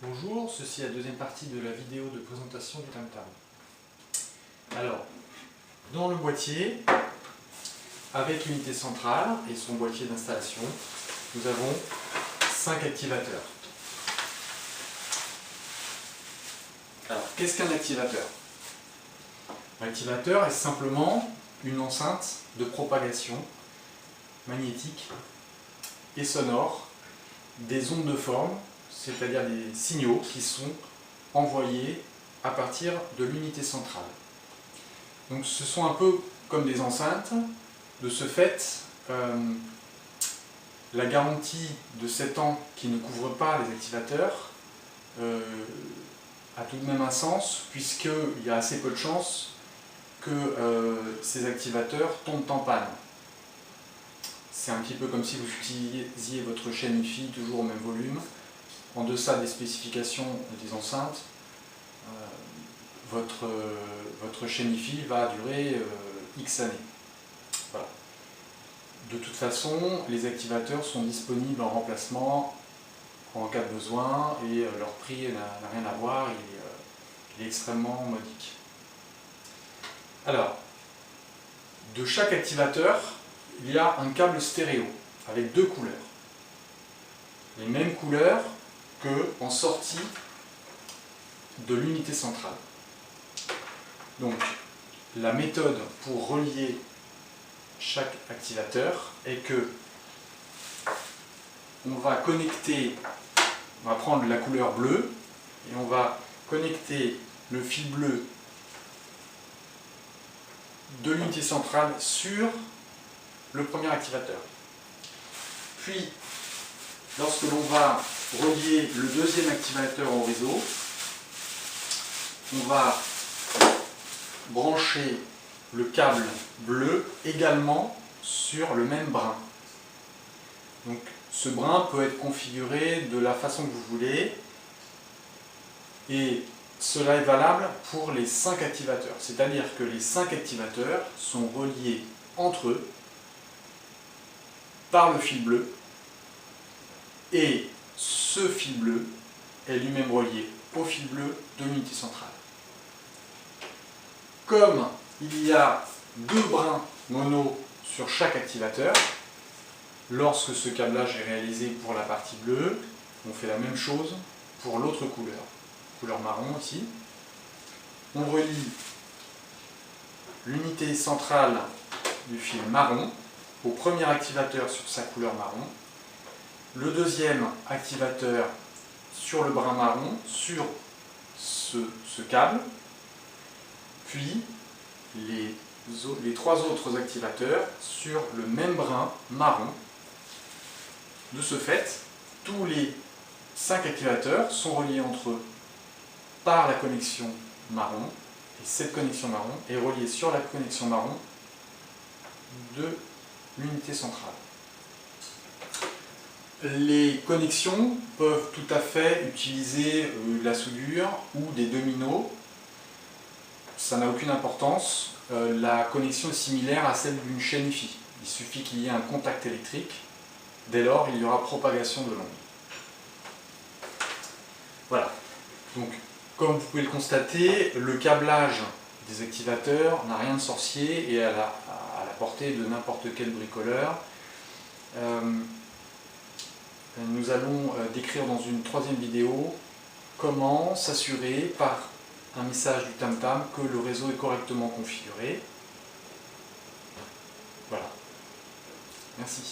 Bonjour, ceci est la deuxième partie de la vidéo de présentation du tam-tam. Alors, dans le boîtier, avec l'unité centrale et son boîtier d'installation, nous avons 5 activateurs. Alors, qu'est-ce qu'un activateur? Un activateur est simplement une enceinte de propagation magnétique et sonore des ondes de forme, c'est-à-dire des signaux qui sont envoyés à partir de l'unité centrale. Donc ce sont un peu comme des enceintes. De ce fait, la garantie de 7 ans qui ne couvre pas les activateurs a tout de même un sens, puisqu'il y a assez peu de chances que ces activateurs tombent en panne. C'est un petit peu comme si vous utilisiez votre chaîne Wi-Fi toujours au même volume. En deçà des spécifications des enceintes, votre chaîne Wi-Fi va durer X années. Voilà. De toute façon, les activateurs sont disponibles en remplacement en cas de besoin et leur prix n'a rien à voir, il est extrêmement modique. Alors, de chaque activateur, il y a un câble stéréo avec 2 couleurs. Les mêmes couleurs qu'en sortie de l'unité centrale. Donc, la méthode pour relier chaque activateur est que on va prendre la couleur bleue et on va connecter le fil bleu de l'unité centrale sur le premier activateur. Puis, lorsque l'on va relier le deuxième activateur au réseau, on va brancher le câble bleu également sur le même brin. Donc ce brin peut être configuré de la façon que vous voulez et cela est valable pour les 5 activateurs. C'est-à-dire que les 5 activateurs sont reliés entre eux par le fil bleu et ce fil bleu est lui-même relié au fil bleu de l'unité centrale. Comme il y a 2 brins mono sur chaque activateur, lorsque ce câblage est réalisé pour la partie bleue, on fait la même chose pour l'autre couleur marron ici. On relie l'unité centrale du fil marron au premier activateur sur sa couleur marron, le deuxième activateur sur le brin marron, sur ce câble, puis les 3 autres activateurs sur le même brin marron. De ce fait, tous les 5 activateurs sont reliés entre eux par la connexion marron, et cette connexion marron est reliée sur la connexion marron de l'unité centrale. Les connexions peuvent tout à fait utiliser de la soudure ou des dominos. Ça n'a aucune importance. La connexion est similaire à celle d'une chaîne Wi-Fi. Il suffit qu'il y ait un contact électrique. Dès lors, il y aura propagation de l'onde. Voilà. Donc, comme vous pouvez le constater, le câblage des activateurs n'a rien de sorcier et est à la portée de n'importe quel bricoleur. Nous allons décrire dans une 3e vidéo comment s'assurer par un message du tam-tam que le réseau est correctement configuré. Voilà. Merci.